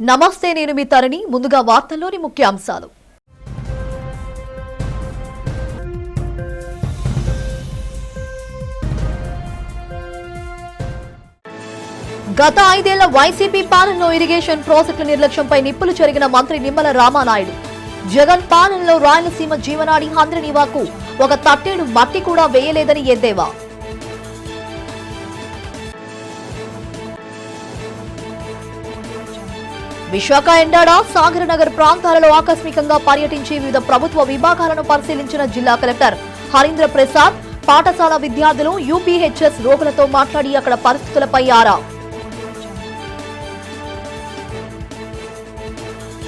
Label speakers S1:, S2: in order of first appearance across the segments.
S1: నమస్తే, నేను మీ తరణి. ముందుగా వార్తల్లోని ముఖ్యాంశాలు. గత 5 ఏళ్ల వైసీపీ పాలనలో ఇరిగేషన్ ప్రాజెక్టుల నిర్లక్ష్యంపై నిప్పులు చెరిగిన మంత్రి నిమ్మల రామానాయుడు. జగన్ పాలనలో రాయలసీమ జీవనాడి హంద్రనీవాకు ఒక తట్టేడు మట్టి కూడా వేయలేదని ఎద్దేవా. విశాఖ ఎండాడ సాగర్ నగర్ ప్రాంతాలలో ఆకస్మికంగా పర్యటించి వివిధ ప్రభుత్వ విభాగాలను పరిశీలించిన జిల్లా కలెక్టర్ హరీంద్ర ప్రసాద్ పాఠశాల విద్యార్థులు, యూపీహెచ్ఎస్ రోగులతో మాట్లాడి అక్కడ పరిస్థితులపై ఆరా.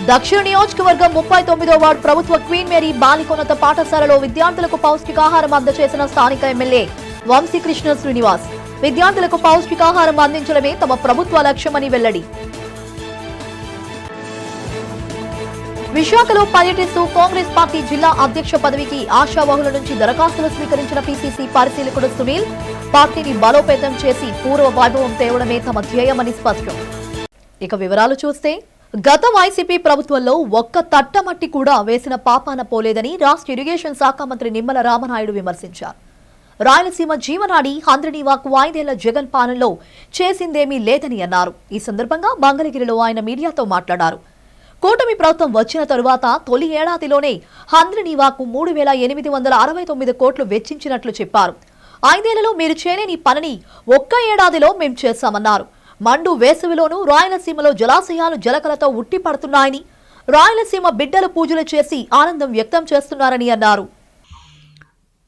S1: దక్షిణ నియోజకవర్గం 39వ వార్డు ప్రభుత్వ క్వీన్ మేరీ బాలికోన్నత పాఠశాలలో విద్యార్థులకు పౌష్టికాహారం అందజేసిన స్థానిక ఎమ్మెల్యే వంశీకృష్ణ శ్రీనివాస్. విద్యార్థులకు పౌష్టికాహారం అందించడమే తమ ప్రభుత్వ లక్ష్యమని వెల్లడి. విశాఖలో పర్యటిస్తూ కాంగ్రెస్ పార్టీ జిల్లా అధ్యక్ష పదవికి ఆశావహుల నుంచి దరఖాస్తులు స్వీకరించిన పీసీసీ పరిశీలకుడు సునీల్, పార్టీని బలోపేతం చేసి పూర్వ వైభవం తేవడమే తమ ధ్యేయమని స్పష్టం. ఇక వివరాలు చూస్తే, గత వైసీపీ ప్రభుత్వంలో ఒక్క తట్టమట్టి కూడా వేసిన పాపాన పోలేదని రాష్ట్ర ఇరిగేషన్ శాఖ మంత్రి నిమ్మల రామానాయుడు విమర్శించారు. రాయలసీమ జీవనాడి హంద్రనీవాకు 5 ఏళ్ల జగన్ పాలనలో చేసిందేమీ లేదని అన్నారు. ఈ సందర్భంగా మంగళగిరిలో ఆయన మీడియాతో మాట్లాడారు. కూటమి ప్రభుత్వం వచ్చిన తరువాత తొలి ఏడాదిలోనే హంద్రనీవాకు 3,869 కోట్లు వెచ్చించినట్లు చెప్పారు. 5 ఏళ్లలో మీరు చేయలేని పనిని ఒక్క ఏడాదిలో మేం చేశామన్నారు. మండు వేసవిలోనూ రాయలసీమలో జలాశయాలు జలకలతో ఉట్టిపడుతున్నాయని, రాయలసీమ బిడ్డలు పూజలు చేసి ఆనందం వ్యక్తం చేస్తున్నారని అన్నారు.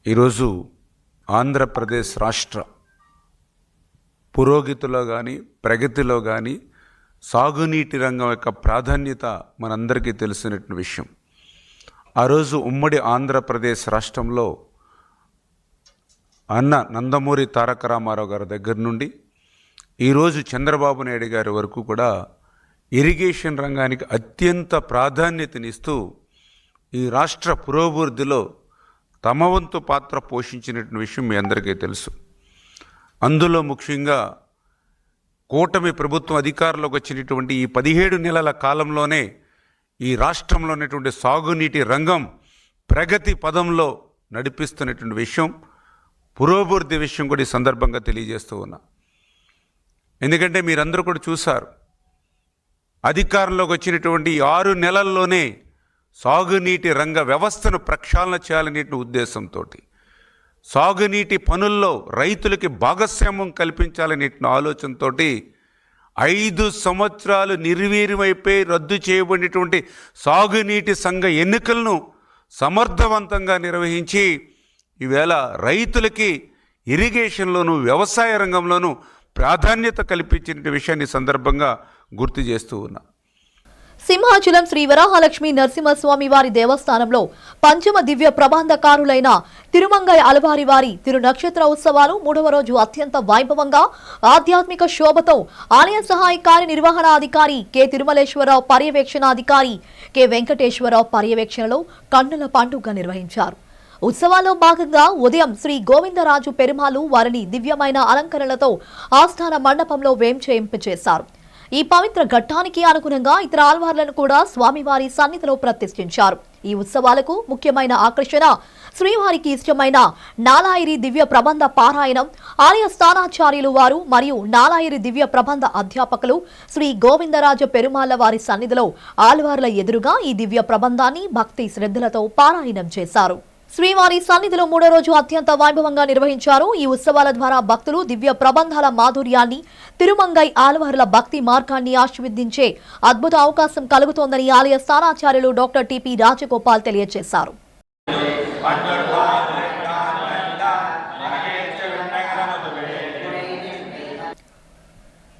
S2: ఈరోజు ఆంధ్రప్రదేశ్ రాష్ట్ర పురోగతిలో కానీ ప్రగతిలో కానీ సాగునీటి రంగం యొక్క ప్రాధాన్యత మనందరికీ తెలిసినటువంటి విషయం. ఆ రోజు ఉమ్మడి ఆంధ్రప్రదేశ్ రాష్ట్రంలో అన్న నందమూరి తారక రామారావు గారి దగ్గర నుండి ఈరోజు చంద్రబాబు నాయుడు గారి వరకు కూడా ఇరిగేషన్ రంగానికి అత్యంత ప్రాధాన్యతనిస్తూ ఈ రాష్ట్ర పురోభివృద్ధిలో తమ వంతు పాత్ర పోషించినటువంటి విషయం మీ అందరికీ తెలుసు. అందులో ముఖ్యంగా కూటమి ప్రభుత్వం అధికారంలోకి వచ్చినటువంటి ఈ 17 నెలల కాలంలోనే ఈ రాష్ట్రంలో ఉన్నటువంటి సాగునీటి రంగం ప్రగతి పదంలో నడిపిస్తున్నటువంటి విషయం, పురోభివృద్ధి విషయం కూడా ఈ సందర్భంగా తెలియజేస్తూ ఉన్నా. ఎందుకంటే మీరందరూ కూడా చూశారు, అధికారంలోకి వచ్చినటువంటి 6 నెలల్లోనే సాగునీటి రంగ వ్యవస్థను ప్రక్షాళన చేయాలనే ఉద్దేశంతో, సాగునీటి పనుల్లో రైతులకి భాగస్వామ్యం కల్పించాలనే ఆలోచనతో 5 సంవత్సరాలు నిర్వీర్యమైపోయి రద్దు చేయబడినటువంటి సాగునీటి సంఘ ఎన్నికలను సమర్థవంతంగా నిర్వహించి ఈవేళ రైతులకి ఇరిగేషన్లోనూ వ్యవసాయ రంగంలోనూ ప్రాధాన్యత కల్పించిన విషయాన్ని సందర్భంగా గుర్తు చేస్తూ ఉన్నా.
S1: సింహాచలం శ్రీ వరాహలక్ష్మి నరసింహస్వామి వారి దేవస్థానంలో పంచమ దివ్య ప్రబంధకారులైన తిరుమంగై అలవారి వారి తిరు నక్షత్ర ఉత్సవాలు 3వ రోజు అత్యంత వైభవంగా ఆధ్యాత్మిక శోభతో ఆలయ సహాయ కార్యనిర్వహణాధికారి కె తిరుమలేశ్వరరావు పర్యవేక్షణాధికారి కె వెంకటేశ్వరరావు పర్యవేక్షణలో కన్నుల పండుగ నిర్వహించారు. ఉత్సవాల్లో భాగంగా ఉదయం శ్రీ గోవిందరాజు పెరుమాలు వారిని దివ్యమైన అలంకరణలతో ఆస్థాన మండపంలో వేంచేయింపచేశారు. ఈ పవిత్ర ఘట్టానికి అనుగుణంగా ఇతర ఆల్వార్లను కూడా స్వామివారి సన్నిధిలో ప్రతిష్ఠించారు. ఈ ఉత్సవాలకు ముఖ్యమైన ఆకర్షణ శ్రీవారికి ఇష్టమైన నాలాయిరి దివ్య ప్రబంధ పారాయణం. ఆలయ స్థానాచార్యులు వారు మరియు నాలాయిరి దివ్య ప్రబంధ అధ్యాపకులు శ్రీ గోవిందరాజ పెరుమాళ్ల వారి సన్నిధిలో ఆల్వార్ల ఎదురుగా ఈ దివ్య ప్రబంధాన్ని భక్తి శ్రద్ధలతో పారాయణం చేశారు. శ్రీవారి సన్నిధిలో 3వ రోజు అత్యంత వైభవంగా నిర్వహించారు. ఈ ఉత్సవాల ద్వారా భక్తులు దివ్య ప్రబంధాల మాధుర్యాన్ని, తిరుమంగై ఆల్వార్ల భక్తి మార్గాన్ని ఆశీర్వదించే అద్భుత అవకాశం కలుగుతోందని ఆలయ స్థానాచార్యులు డాక్టర్ టిపి రాజగోపాల్ తెలియజేశారు.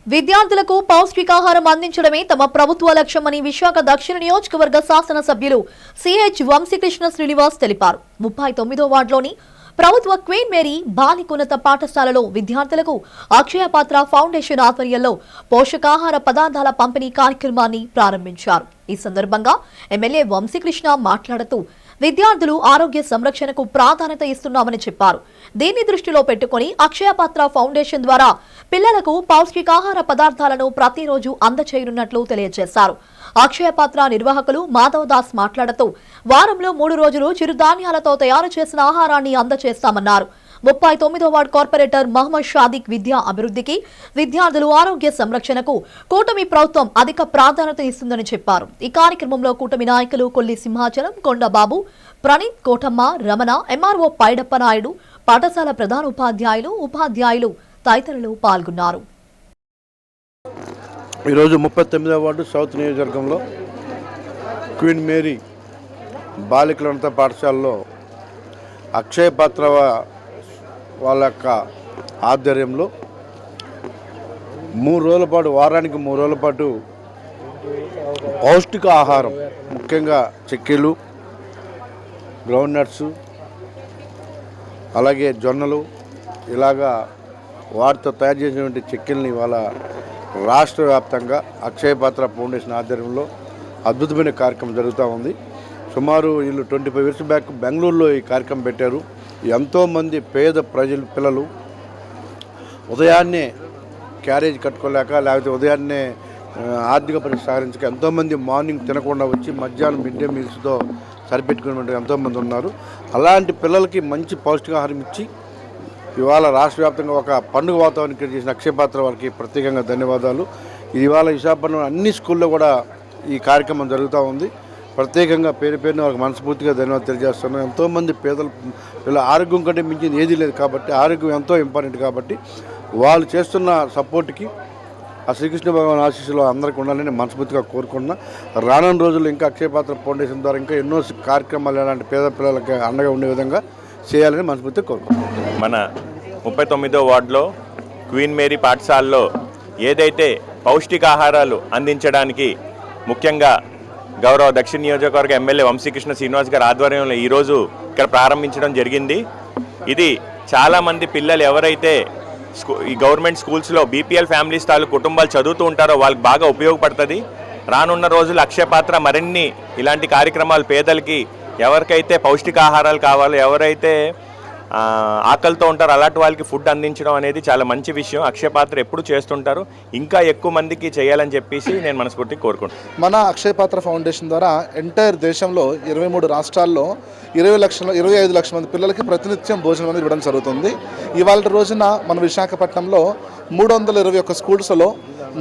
S1: విద్యార్థులకు పౌష్టికాహారం అందించడమే తమ ప్రభుత్వ లక్ష్యమని విశాఖ దక్షిణ నియోజకవర్గ శాసనసభ్యులు సిహెచ్ వంశీకృష్ణ శ్రీనివాస్ తెలిపారు. 39వ వార్డులోని ప్రభుత్వ క్వీన్ మేరీ బాలికోన్నత పాఠశాలలో విద్యార్థులకు అక్షయ పాత్ర ఫౌండేషన్ ఆధ్వర్యంలో పోషకాహార పదార్థాల పంపిణీ కార్యక్రమాన్ని ప్రారంభించారు. ఈ సందర్భంగా ఎమ్మెల్యే వంశీకృష్ణ మాట్లాడుతూ విద్యార్థులు ఆరోగ్య సంరక్షణకు ప్రాధాన్యత ఇస్తున్నామని చెప్పారు. దీన్ని దృష్టిలో పెట్టుకుని అక్షయ పాత్ర ఫౌండేషన్ ద్వారా పిల్లలకు పౌష్టికాహార పదార్థాలను ప్రతిరోజు అందచేయనున్నట్లు తెలియజేశారు. అక్షయ పాత్ర నిర్వాహకులు మాధవదాస్ మాట్లాడుతూ వారంలో 3 రోజులు చిరుధాన్యాలతో తయారు చేసిన ఆహారాన్ని అందచేస్తామన్నారు. 39వ వార్డు కార్పొరేటర్ మహమ్మద్ షాదిక్ విద్యా అభివృద్ధికి, విద్యార్థులు ఆరోగ్య సంరక్షణకు కూటమి ప్రభుత్వం అధిక ప్రాధాన్యత ఇస్తుందని చెప్పారు. ఈ కార్యక్రమంలో కూటమి నాయకులు కొల్లి సింహాచలం, కొండబాబు, ప్రణీత్, కోటమ్మ, రమణ, ఎంఆర్ఓ పైడప్ప నాయుడు, పాఠశాల ప్రధాన ఉపాధ్యాయులు తదితరులు పాల్గొన్నారు.
S3: ఈరోజు 39వ వార్డు సౌత్ నియోజకవర్గంలో క్వీన్ మేరీ బాలికల ఉన్నత పాఠశాలలో అక్షయ పాత్ర వాళ్ళ యొక్క ఆధ్వర్యంలో 3 రోజుల పాటు, వారానికి 3 రోజుల పాటు పౌష్టిక ఆహారం, ముఖ్యంగా చెక్కీలు, గ్రౌండ్ నట్స్, అలాగే జొన్నలు, ఇలాగా వాటితో తయారు చేసినటువంటి చెక్కీలని ఇవాళ రాష్ట్ర వ్యాప్తంగా అక్షయ పాత్ర ఫౌండేషన్ ఆధ్వర్యంలో అద్భుతమైన కార్యక్రమం జరుగుతూ ఉంది. సుమారు వీళ్ళు 25 ఇయర్స్ బ్యాక్ బెంగళూరులో ఈ కార్యక్రమం పెట్టారు. ఎంతోమంది పేద పిల్లలు ఉదయాన్నే క్యారేజ్ కట్టుకోలేక, లేకపోతే ఉదయాన్నే ఆర్థిక పరిస్థితి సహకరించక ఎంతోమంది మార్నింగ్ తినకుండా వచ్చి మధ్యాహ్నం మిడ్ డే మీల్స్తో సరిపెట్టుకునే ఎంతోమంది ఉన్నారు. అలాంటి పిల్లలకి మంచి పౌష్టికాహారం ఇచ్చి ఇవాళ రాష్ట్ర వ్యాప్తంగా ఒక పండుగ వాతావరణం క్రియేట్ చేసిన అక్షయ పాత్ర వారికి ప్రత్యేకంగా ధన్యవాదాలు. ఇది ఇవాళ విశాఖపట్నం అన్ని స్కూల్లో కూడా ఈ కార్యక్రమం జరుగుతూ ఉంది. ప్రత్యేకంగా పేరున వాళ్ళకి మనస్ఫూర్తిగా ధన్యవాదాలు తెలియజేస్తున్నాం. ఎంతోమంది వీళ్ళ ఆరోగ్యం కంటే మించింది ఏదీ లేదు కాబట్టి, ఆరోగ్యం ఎంతో ఇంపార్టెంట్ కాబట్టి వాళ్ళు చేస్తున్న సపోర్ట్కి ఆ శ్రీకృష్ణ భగవాన్ ఆశీస్సులు అందరికీ ఉండాలని మనస్ఫూర్తిగా కోరుకుంటున్నా. రానున్న రోజుల్లో ఇంకా అక్షయ పాత్ర ఫౌండేషన్ ద్వారా ఇంకా ఎన్నో కార్యక్రమాలు అలాంటి పేద పిల్లలకి అండగా ఉండే విధంగా చేయాలని మనస్ఫూర్తిగా కోరుకుంటున్నాం.
S4: మన 39వ వార్డులో క్వీన్ మేరీ పాఠశాలలో ఏదైతే పౌష్టికాహారాలు అందించడానికి ముఖ్యంగా గౌరవ దక్షిణ నియోజకవర్గ ఎమ్మెల్యే వంశీకృష్ణ శ్రీనివాస్ గారి ఆధ్వర్యంలో ఈరోజు ఇక్కడ ప్రారంభించడం జరిగింది. ఇది చాలామంది పిల్లలు ఎవరైతే ఈ గవర్నమెంట్ స్కూల్స్లో బీపీఎల్ ఫ్యామిలీస్ తాలూ కుటుంబాలు చదువుతూ ఉంటారో వాళ్ళకి బాగా ఉపయోగపడుతుంది. రానున్న రోజులు అక్షయ పాత్ర మరిన్ని ఇలాంటి కార్యక్రమాలు పేదలకి ఎవరికైతే పౌష్టికాహారాలు కావాలో, ఎవరైతే ఆకలితో ఉంటారో అలాంటి వాళ్ళకి ఫుడ్ అందించడం అనేది చాలా మంచి విషయం. అక్షయ పాత్ర ఎప్పుడు చేస్తుంటారు, ఇంకా ఎక్కువ మందికి చేయాలని చెప్పేసి నేను మనస్ఫూర్తిగా కోరుకుంటున్నాను.
S5: మన అక్షయ పాత్ర ఫౌండేషన్ ద్వారా ఎంటైర్ దేశంలో 23 రాష్ట్రాల్లో 25 లక్షల మంది పిల్లలకి ప్రతినిత్యం భోజనం అనేది ఇవ్వడం జరుగుతుంది. ఇవాళ రోజున మన విశాఖపట్నంలో 321 స్కూల్స్లో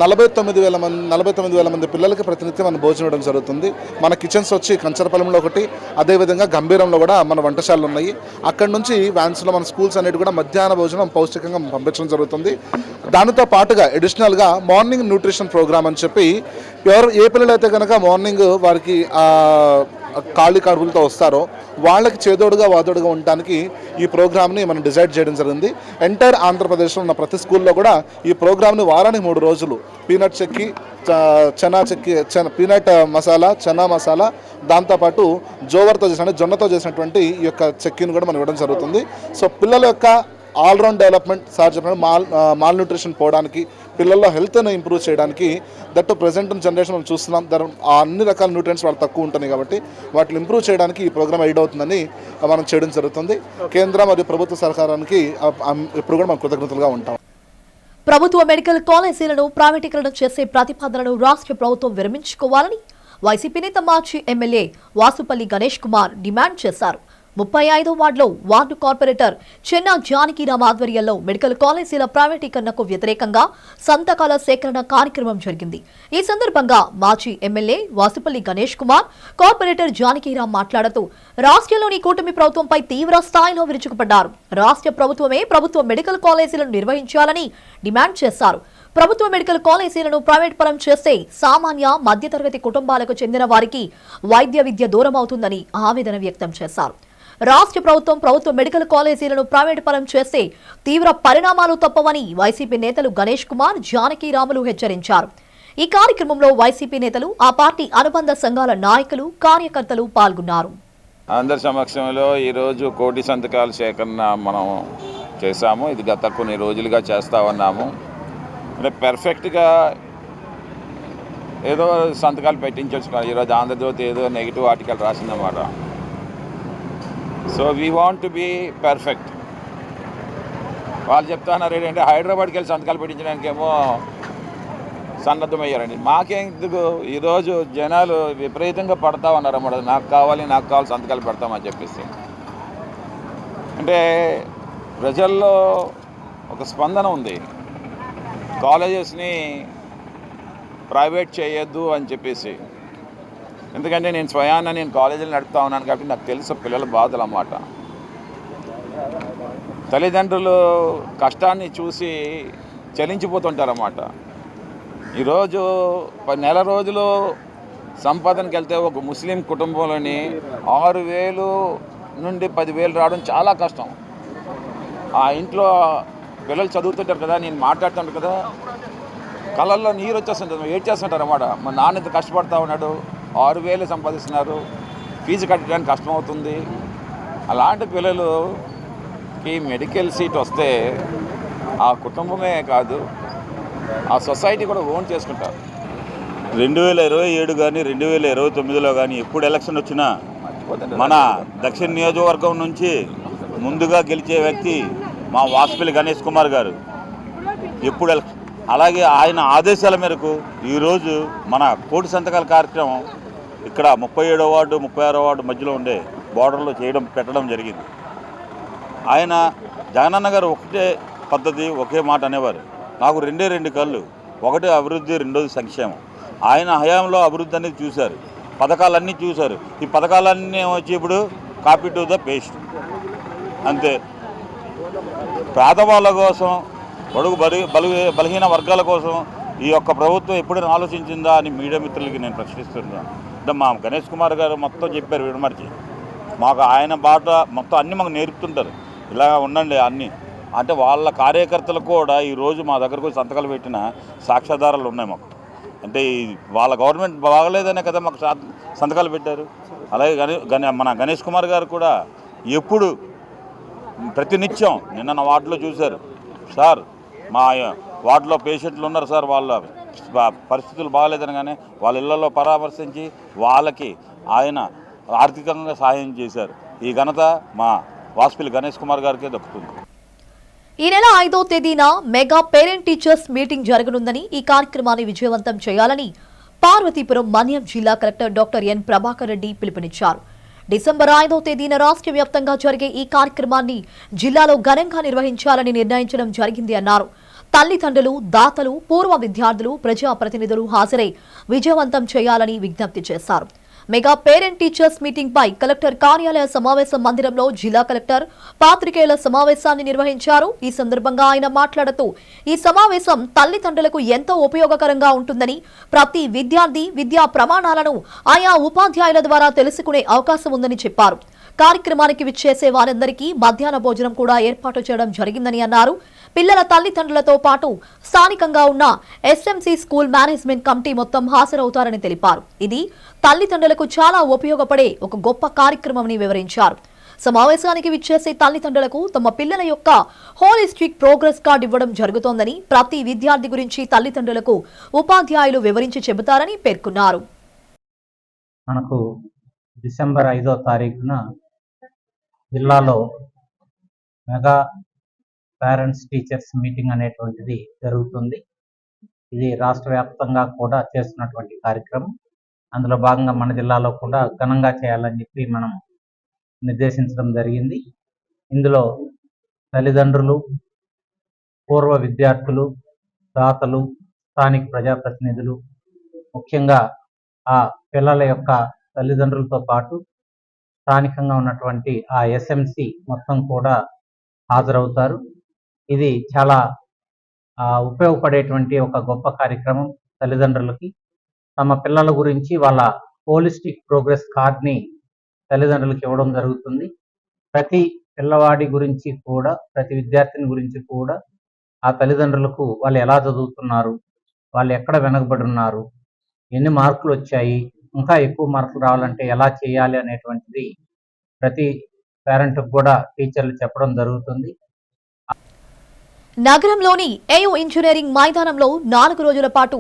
S5: 49,000 మంది పిల్లలకి ప్రతినిత్యం మనం భోజనం ఇవ్వడం జరుగుతుంది. మన కిచెన్స్ వచ్చి కంచరపాలెంలో ఒకటి, అదేవిధంగా గంభీరంలో కూడా మన వంటశాలలు ఉన్నాయి. అక్కడ నుంచి వ్యాన్స్లో మన స్కూల్స్ అనేవి కూడా మధ్యాహ్న భోజనం పౌష్టికంగా పంపించడం జరుగుతుంది. దానితో పాటుగా అడిషనల్గా మార్నింగ్ న్యూట్రిషన్ ప్రోగ్రామ్ అని చెప్పి ఏ పిల్లలైతే కనుక మార్నింగ్ వారికి ఖాళీ కడుపులతో వస్తారో వాళ్ళకి చేదోడుగా వాదోడుగా ఉండడానికి ఈ ప్రోగ్రామ్ని మనం డిజైడ్ చేయడం జరిగింది. ఎంటైర్ ఆంధ్రప్రదేశ్లో ఉన్న ప్రతి స్కూల్లో కూడా ఈ ప్రోగ్రామ్ని వారానికి 3 రోజులు పీనట్ చెక్కి, పీనట్ మసాలా, చనా మసాలా, దాంతోపాటు జోవర్తో చేసిన జొన్నతో చేసినటువంటి ఈ యొక్క చెక్కీని కూడా మనం ఇవ్వడం జరుగుతుంది. సో పిల్లల యొక్క ఆల్రౌండ్ డెవలప్మెంట్, సార్ చెప్పినట్టు మాల్ న్యూట్రిషన్ పోవడానికి, పిల్లల్లో హెల్త్ని ఇంప్రూవ్ చేయడానికి, దట్ ప్రజెంట్ జనరేషన్ మనం చూస్తున్నాం అన్ని రకాల న్యూట్రియంట్స్ వాళ్ళు తక్కువ ఉంటున్నాయి కాబట్టి వాటిని ఇంప్రూవ్ చేయడానికి ఈ ప్రోగ్రామ్ ఎయిడ్ అవుతుందని మనం చేయడం జరుగుతుంది. కేంద్ర మరియు ప్రభుత్వ సహకారానికి ఇప్పుడు కూడా మనం కృతజ్ఞతలుగా ఉంటాం.
S1: ప్రభుత్వ మెడికల్ కాలేజీలను ప్రైవేటీకరణ చేసే ప్రతిపాదనను రాష్ట్ర ప్రభుత్వం విరమించుకోవాలని వైసీపీ నేత మాజీ ఎమ్మెల్యే వాసుపల్లి గణేష్ కుమార్ డిమాండ్ చేశారు. 35వ వార్డులో వార్డు కార్పొరేటర్ చెన్నా జానకిరామ్ ఆధ్వర్యంలో మెడికల్ కాలేజీల ప్రైవేటీకరణకు వ్యతిరేకంగా సంతకాల సేకరణ కార్యక్రమం జరిగింది. ఈ సందర్భంగా మాజీ ఎమ్మెల్యే వాసుపల్లి గణేష్ కుమార్, కార్పొరేటర్ జానకిరామ్ మాట్లాడుతూ రాష్ట్రంలోని కూటమి ప్రభుత్వంపై తీవ్ర స్థాయిలో విరుచుకుపడ్డారు. రాష్ట్ర ప్రభుత్వమే ప్రభుత్వ మెడికల్ కాలేజీలను నిర్వహించాలని డిమాండ్ చేశారు. ప్రభుత్వ మెడికల్ కాలేజీలను ప్రైవేట్ పరం చేస్తే సామాన్య మధ్యతరగతి కుటుంబాలకు చెందిన వారికి వైద్య విద్య దూరమవుతుందని ఆవేదన వ్యక్తం చేశారు. రాష్ట్ర ప్రభుత్వ మెడికల్ కాలేజీలను ప్రైవేట్ పరం చేస్తే తీవ్ర పరిణామాలు తప్పవని వైసీపీ నేతలు గణేష్ కుమార్, జానకిరాములు హెచ్చరించారు. ఈ కార్యక్రమంలో వైసీపీ నేతలు, ఆ పార్టీ అనుబంధ సంఘాల నాయకులు, కార్యకర్తలు పాల్గొన్నారు.
S6: అందరి సమక్షంలో ఈరోజు 1 కోటి సంతకాల సేకరణ మనం చేశాము. ఇది గత కొన్ని రోజులుగా చేస్తూ ఉన్నాము. అంటే పర్ఫెక్ట్గా ఏదో సంతకాలు పెట్టించవచ్చు. ఈరోజు ఆంధ్రజ్యోతి ఏదో నెగిటివ్ ఆర్టికల్ రాసిందన్నమాట. So we want to be perfect. వాళ్ళు చెప్తున్నారు ఏంటంటే హైదరాబాద్కి వెళ్ళి సంతకాలు పెట్టించడానికేమో సన్నద్ధమయ్యారండి. మాకెందుకు ఈరోజు జనాలు విపరీతంగా పడతా ఉన్నారు అన్నమాట. నాకు కావాలి సంతకాలు పెడతామని చెప్పేసి. అంటే ప్రజల్లో ఒక స్పందన ఉంది, కాలేజెస్ని ప్రైవేట్ చేయొద్దు అని చెప్పేసి. ఎందుకంటే నేను స్వయాన కాలేజీలు నడుపుతా ఉన్నాను కాబట్టి నాకు తెలుసు పిల్లల బాధలు అన్నమాట. తల్లిదండ్రులు కష్టాన్ని చూసి చలించిపోతుంటారన్నమాట. ఈరోజు నెల రోజులు సంపాదనకి వెళ్తే ఒక ముస్లిం కుటుంబంలోని 6,000 నుండి 10,000 రావడం చాలా కష్టం. ఆ ఇంట్లో పిల్లలు చదువుతుంటారు కదా, నేను మాట్లాడుతుంటాను కదా, కళ్ళల్లో నీరు వచ్చేస్తుంటుంది, ఏడ్చేస్తుంటారు అన్నమాట. మా నాన్న ఇంత కష్టపడతా ఉన్నాడు, 6,000 సంపాదిస్తున్నారు, ఫీజు కట్టడానికి కష్టమవుతుంది. అలాంటి పిల్లలుకి మెడికల్ సీట్ వస్తే ఆ కుటుంబమే కాదు, ఆ సొసైటీ కూడా ఓన్ చేసుకుంటారు.
S7: 2027 కానీ 2029లో కానీ ఎప్పుడు ఎలక్షన్ వచ్చినా మన దక్షిణ నియోజకవర్గం నుంచి ముందుగా గెలిచే వ్యక్తి మా వాసుపల్లి గణేష్ కుమార్ గారు. ఎప్పుడు అలాగే ఆయన ఆదేశాల మేరకు ఈరోజు మన కోటి సంతకాల కార్యక్రమం ఇక్కడ 37వ వార్డు 36వ వార్డు మధ్యలో ఉండే బోర్డర్లో పెట్టడం జరిగింది. ఆయన జగనన్న గారు ఒకటే పద్ధతి ఒకే మాట అనేవారు, నాకు రెండు కళ్ళు, ఒకటి అభివృద్ధి, రెండోది సంక్షేమం. ఆయన హయాంలో అభివృద్ధి అనేది చూశారు, పథకాలన్నీ చూశారు. ఈ పథకాలన్నీ వచ్చి ఇప్పుడు కాపీ టు ద పేస్ట్ అంతే. పేదవాళ్ళ కోసం, బలహీన వర్గాల కోసం ఈ యొక్క ప్రభుత్వం ఎప్పుడైనా ఆలోచించిందా అని మీడియా మిత్రులకి నేను ప్రశ్నిస్తున్నాను. అంటే మా గణేష్ కుమార్ గారు మొత్తం చెప్పారు విడమర్చి, మాకు ఆయన బాట మొత్తం అన్నీ మాకు నేర్పుతుంటారు, ఇలా ఉండండి అన్నీ. అంటే వాళ్ళ కార్యకర్తలు కూడా ఈరోజు మా దగ్గరకు సంతకాలు పెట్టిన సాక్ష్యాధారాలు ఉన్నాయి మాకు. అంటే వాళ్ళ గవర్నమెంట్ బాగలేదనే కదా మాకు సంతకాలు పెట్టారు. అలాగే మన గణేష్ కుమార్ గారు కూడా ఎప్పుడు ప్రతినిత్యం నిన్న నా వార్డులో చూశారు, సార్ మా వార్డులో పేషెంట్లు ఉన్నారు సార్, వాళ్ళ పరిస్థితులు బాగలేదని కానీ వాళ్ళ ఇళ్లలో పరామర్శించి వాళ్ళకి ఆయన ఆర్థికంగా సహాయం చేశారు. ఈ ఘనత మా వాసుపల్లి గణేష్ కుమార్ గారికే దక్కుతుంది.
S1: ఈ నెల 5వ తేదీన మెగా పేరెంట్ టీచర్స్ మీటింగ్ జరగనుందని, ఈ కార్యక్రమాన్ని విజయవంతం చేయాలని పార్వతీపురం మన్యం జిల్లా collector doctor N Prabhakar Reddy పిలుపునిచ్చారు. డిసెంబర్ 5వ తేదీన రాష్ట్ర వ్యాప్తంగా జరిగే ఈ కార్యక్రమాన్ని జిల్లాలో ఘనంగా నిర్వహించాలని నిర్ణయించడం జరిగింది అన్నారు. తల్లిదండ్రులు, దాతలు, పూర్వ విద్యార్థులు, ప్రజాప్రతినిధులు హాజరై విజయవంతం చేయాలని విజ్ఞప్తి చేశారు. మెగా పేరెంట్ టీచర్స్ మీటింగ్ పై కలెక్టర్ కార్యాలయ సమావేశ మందిరంలో జిల్లా కలెక్టర్ పాత్రికేయుల సమావేశాన్ని నిర్వహించారు. ఈ సందర్భంగా ఆయన మాట్లాడుతూ, ఈ సమావేశం తల్లిదండ్రులకు ఎంతో ఉపయోగకరంగా ఉంటుందని, ప్రతి విద్యార్థి విద్యా ప్రమాణాలను ఆయా ఉపాధ్యాయుల ద్వారా తెలుసుకునే అవకాశం ఉందని చెప్పారు. కార్యక్రమానికి విచ్చేసే వారందరికీ మధ్యాహ్న భోజనం కూడా ఏర్పాటు చేయడం జరిగిందని అన్నారు. పిల్లల తల్లిదండ్రులతో పాటు స్థానికంగా ఉన్న ఎస్ఎంసీ స్కూల్ మేనేజ్మెంట్ కమిటీ మొత్తం హాజరవుతారని తెలిపారు. ఇది తల్లిదండ్రులకు చాలా ఉపయోగపడే ఒక గొప్ప కార్యక్రమమని వివరించారు. సమావేశానికి విచ్చేసే తల్లిదండ్రులకు తమ పిల్లల యొక్క హోలిస్టిక్ ప్రోగ్రెస్ కార్డు ఇవ్వడం జరుగుతోందని, ప్రతి విద్యార్థి గురించి తల్లిదండ్రులకు ఉపాధ్యాయులు వివరించి చెబుతారని పేర్కొన్నారు.
S8: మనకు డిసెంబర్ 5వ తారీఖున జిల్లాలో మెగా పేరెంట్స్ టీచర్స్ మీటింగ్ అనేటువంటిది జరుగుతుంది. ఇది రాష్ట్ర వ్యాప్తంగా కూడా చేస్తున్నటువంటి కార్యక్రమం. అందులో భాగంగా మన జిల్లాలో కూడా ఘనంగా చేయాలని చెప్పి మనం నిర్దేశించడం జరిగింది. ఇందులో తల్లిదండ్రులు, పూర్వ విద్యార్థులు, దాతలు, స్థానిక ప్రజాప్రతినిధులు, ముఖ్యంగా ఆ పిల్లల యొక్క తల్లిదండ్రులతో పాటు స్థానికంగా ఉన్నటువంటి ఆ ఎస్ఎంసి మొత్తం కూడా హాజరవుతారు. ఇది చాలా ఉపయోగపడేటువంటి ఒక గొప్ప కార్యక్రమం. తల్లిదండ్రులకి తమ పిల్లల గురించి వాళ్ళ హోలిస్టిక్ ప్రోగ్రెస్ కార్డ్ని తల్లిదండ్రులకు ఇవ్వడం జరుగుతుంది. ప్రతి పిల్లవాడి గురించి కూడా, ప్రతి విద్యార్థిని గురించి కూడా ఆ తల్లిదండ్రులకు వాళ్ళు ఎలా చదువుతున్నారు, వాళ్ళు ఎక్కడ వెనకబడి ఉన్నారు, ఎన్ని మార్కులు వచ్చాయి, ఇంకా ఎక్కువ మార్కులు రావాలంటే ఎలా చేయాలి అనేటువంటిది ప్రతి పేరెంట్కి కూడా టీచర్లు చెప్పడం జరుగుతుంది.
S1: నగరంలోని ఏయూ ఇంజనీరింగ్ మైదానంలో 4 రోజుల పాటు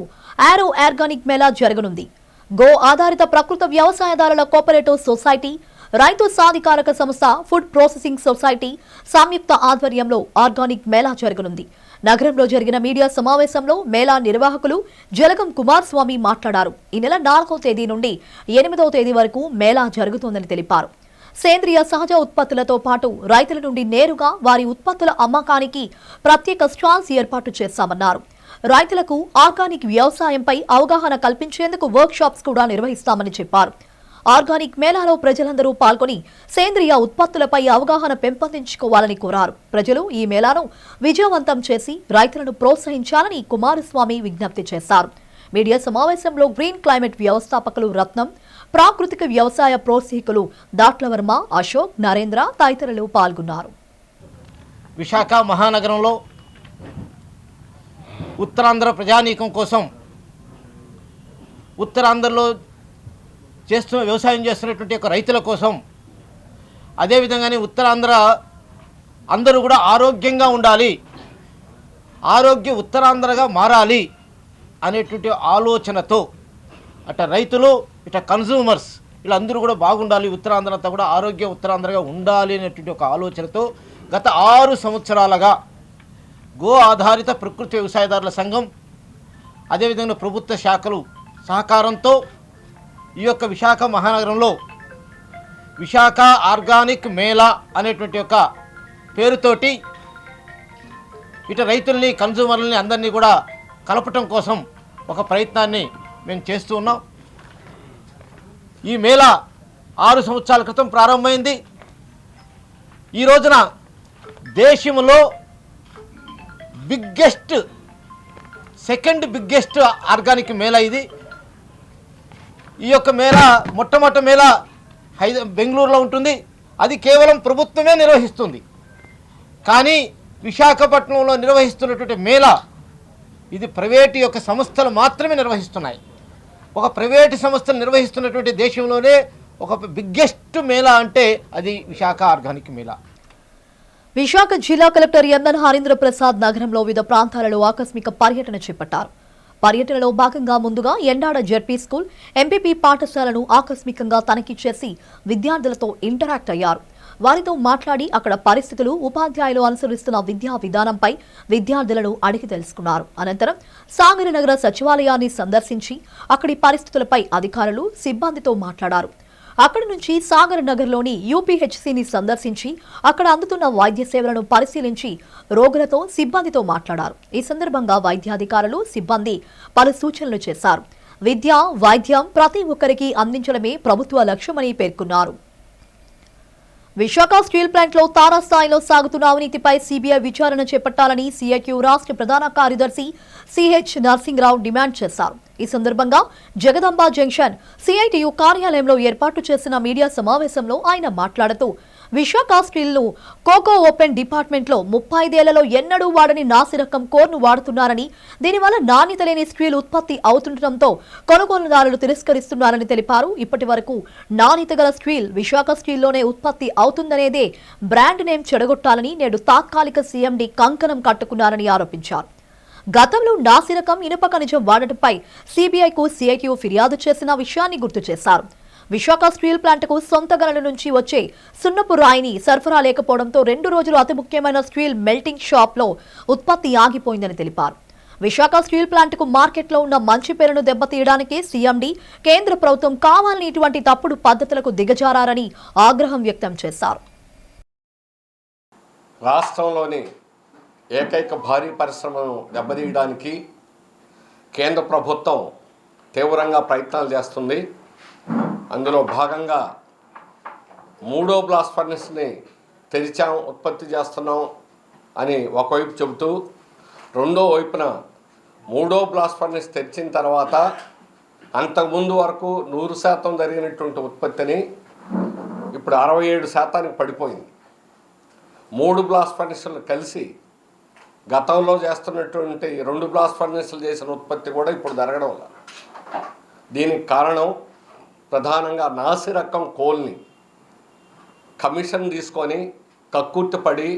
S1: ఆరో ఆర్గానిక్ మేళా జరగనుంది. గో ఆధారిత ప్రకృత వ్యవసాయదారుల కోఆపరేటివ్ సొసైటీ రైతు సాధికారక సంస్థ, ఫుడ్ ప్రాసెసింగ్ సొసైటీ సంయుక్త ఆధ్వర్యంలో ఆర్గానిక్ మేళా జరగనుంది. నగరంలో జరిగిన మీడియా సమావేశంలో మేళా నిర్వాహకులు జలగం కుమార్ స్వామి మాట్లాడారు. ఈ నెల 4వ తేదీ నుండి 8వ తేదీ వరకు మేళా జరుగుతోందని తెలిపారు. సేంద్రియ సహజ ఉత్పత్తులతో పాటు రైతుల నుండి నేరుగా వారి ఉత్పత్తుల అమ్మకానికి ప్రత్యేక స్టాల్స్ ఏర్పాటు చేశామన్నారు. రైతులకు ఆర్గానిక్ వ్యవసాయంపై అవగాహన కల్పించేందుకు వర్క్ షాప్స్ కూడా నిర్వహిస్తామని చెప్పారు. ఆర్గానిక్ మేళాలో ప్రజలందరూ పాల్గొని సేంద్రియ ఉత్పత్తులపై అవగాహన పెంపొందించుకోవాలని కోరారు. ప్రజలు ఈ మేళాను విజయవంతం చేసి రైతులను ప్రోత్సహించాలని కుమారస్వామి విజ్ఞప్తి చేశారు. మీడియా సమావేశంలో గ్రీన్ క్లైమేట్ వ్యవస్థాపకులు రత్నం, ప్రాకృతిక వ్యవసాయ ప్రోత్సాహకులు దాట్లవర్మ, అశోక్, నరేంద్ర తదితరులు పాల్గొన్నారు.
S9: విశాఖ మహానగరంలో ఉత్తరాంధ్ర ప్రజానీకం కోసం, ఉత్తరాంధ్రలో వ్యవసాయం చేస్తున్నటువంటి ఒక రైతుల కోసం, అదేవిధంగానే ఉత్తరాంధ్ర అందరూ కూడా ఆరోగ్యంగా ఉండాలి, ఆరోగ్య ఉత్తరాంధ్రగా మారాలి అనేటువంటి ఆలోచనతో అటు రైతులు ఇటు కన్జ్యూమర్స్ వీళ్ళందరూ కూడా బాగుండాలి, ఉత్తరాంధ్ర అంతా కూడా ఆరోగ్య ఉత్తరాంధ్రగా ఉండాలి అనేటువంటి ఒక ఆలోచనతో గత 6 సంవత్సరాలుగా గో ఆధారిత ప్రకృతి వ్యవసాయదారుల సంఘం, అదేవిధంగా ప్రభుత్వ శాఖలు సహకారంతో ఈ యొక్క విశాఖ మహానగరంలో విశాఖ ఆర్గానిక్ మేళా అనేటువంటి ఒక పేరుతోటి ఇటు రైతుల్ని, కన్జ్యూమర్లని అందరినీ కూడా కలపటం కోసం ఒక ప్రయత్నాన్ని మేము చేస్తూ ఉన్నాం. ఈ మేళా 6 సంవత్సరాల క్రితం ప్రారంభమైంది. ఈ రోజున దేశంలో సెకండ్ బిగ్గెస్ట్ ఆర్గానిక్ మేళా ఇది. ఈ యొక్క మేళా మొట్టమొదటి మేళా బెంగళూరులో ఉంటుంది. అది కేవలం ప్రభుత్వమే నిర్వహిస్తుంది. కానీ విశాఖపట్నంలో నిర్వహిస్తున్నటువంటి మేళా ఇది ప్రైవేటు యొక్క సంస్థలు మాత్రమే నిర్వహిస్తున్నాయి. ఒక ప్రైవేటు సంస్థలు నిర్వహిస్తున్నటువంటి దేశంలోనే ఒక బిగ్గెస్ట్ మేళా అంటే అది విశాఖ ఆర్గానిక్ మేళా.
S1: విశాఖ జిల్లా కలెక్టర్ ఎంఎన్ హరీంద్ర ప్రసాద్ నగరంలో వివిధ ప్రాంతాలలో ఆకస్మిక పర్యటన చేపట్టారు. పర్యటనలో భాగంగా ముందుగా ఎండాడ జెడ్పీ స్కూల్, ఎంపీపీ పాఠశాలను ఆకస్మికంగా తనిఖీ చేసి విద్యార్థులతో ఇంటరాక్ట్ అయ్యారు. వారితో మాట్లాడి అక్కడ పరిస్థితులు, ఉపాధ్యాయులు అనుసరిస్తున్న విద్యా విధానంపై విద్యార్థులను అడిగి తెలుసుకున్నారు. అనంతరం సాగర నగర సచివాలయాన్ని సందర్శించి అక్కడి పరిస్థితులపై అధికారులు, సిబ్బందితో మాట్లాడారు. అక్కడి నుంచి సాగర్ నగర్లోని యూపీహెచ్సీని సందర్శించి అక్కడ అందుతున్న వైద్య సేవలను పరిశీలించి రోగులతో, సిబ్బందితో మాట్లాడారు. ఈ సందర్భంగా వైద్యాధికారులు, సిబ్బంది పలు సూచనలు చేశారు. విద్య, వైద్యం ప్రతి ఒక్కరికి అందించడమే ప్రభుత్వ లక్ష్యమని పేర్కొన్నారు. విశాఖ స్టీల్ ప్లాంట్లో తారాస్థాయిలో సాగుతున్న అవినీతిపై సీబీఐ విచారణ చేపట్టాలని సీఐక్యూ రాష్ట్ర ప్రధాన కార్యదర్శి సిహెచ్ నర్సింగ్రావు డిమాండ్ చేశారు. ఈ సందర్భంగా జగదంబ జంక్షన్ సిఐటియు కార్యాలయంలో ఏర్పాటు చేసిన మీడియా సమావేశంలో ఆయన మాట్లాడుతూ, విశాఖ స్టీల్ను కోకో ఓపెన్ డిపార్ట్మెంట్లో 35 ఏళ్లలో ఎన్నడూ వాడని నాసిరకం కోర్ను వాడుతున్నారని, దీనివల్ల నాణ్యత లేని స్టీల్ ఉత్పత్తి అవుతుండటంతో కొనుగోలుదారులు తిరస్కరిస్తున్నారని తెలిపారు. ఇప్పటి వరకు నాణ్యత గల స్టీల్ విశాఖ స్టీల్లోనే ఉత్పత్తి అవుతుందనేదే బ్రాండ్ నేమ్ చెడగొట్టాలని నేడు తాత్కాలిక సీఎండీ కంకణం కట్టుకున్నారని ఆరోపించారు. గతంలో నాసిరకం ఇనుప ఖనిజం వాడటంపై సీబీఐకు సీఐక్యూ ఫిర్యాదు చేసిన విషయాన్ని గుర్తు చేశారు. విశాఖ స్టీల్ ప్లాంట్కు సొంత గనుల నుంచి వచ్చే సున్నపు రాయిని సరఫరా లేకపోవడంతో 2 రోజులు అతి ముఖ్యమైన స్టీల్ మెల్టింగ్ షాప్లో ఉత్పత్తి ఆగిపోయిందని తెలిపారు. విశాఖ స్టీల్ ప్లాంట్కు మార్కెట్లో ఉన్న మంచి పేరును దెబ్బతీయడానికి సీఎండీ, కేంద్ర ప్రభుత్వం కావాలని ఇటువంటి తప్పుడు పద్ధతులకు దిగజారని ఆగ్రహం వ్యక్తం చేశారు.
S10: రాష్ట్రంలోని ఏకైక భారీ పరిశ్రమను దెబ్బతీయడానికి కేంద్ర ప్రభుత్వం తీవ్రంగా ప్రయత్నాలు చేస్తుంది. అందులో భాగంగా 3వ బ్లాస్ట్ ఫర్నెస్ని తెరిచాం, ఉత్పత్తి చేస్తున్నాం అని ఒకవైపు చెబుతూ, రెండో వైపున 3వ బ్లాస్ట్ ఫర్నెస్ తెరిచిన తర్వాత అంతకుముందు వరకు 100% జరిగినటువంటి ఉత్పత్తిని ఇప్పుడు 67% పడిపోయింది. 3 బ్లాస్ట్ ఫర్నెస్లు కలిసి గతంలో చేస్తున్నటువంటి 2 బ్లాస్ట్ ఫర్నెస్లు చేసిన ఉత్పత్తి కూడా ఇప్పుడు జరగడం వల్ల దీనికి కారణం ప్రధానంగా నాసిరకం కోల్ని కమిషన్ తీసుకొని కక్కుర్తిపడి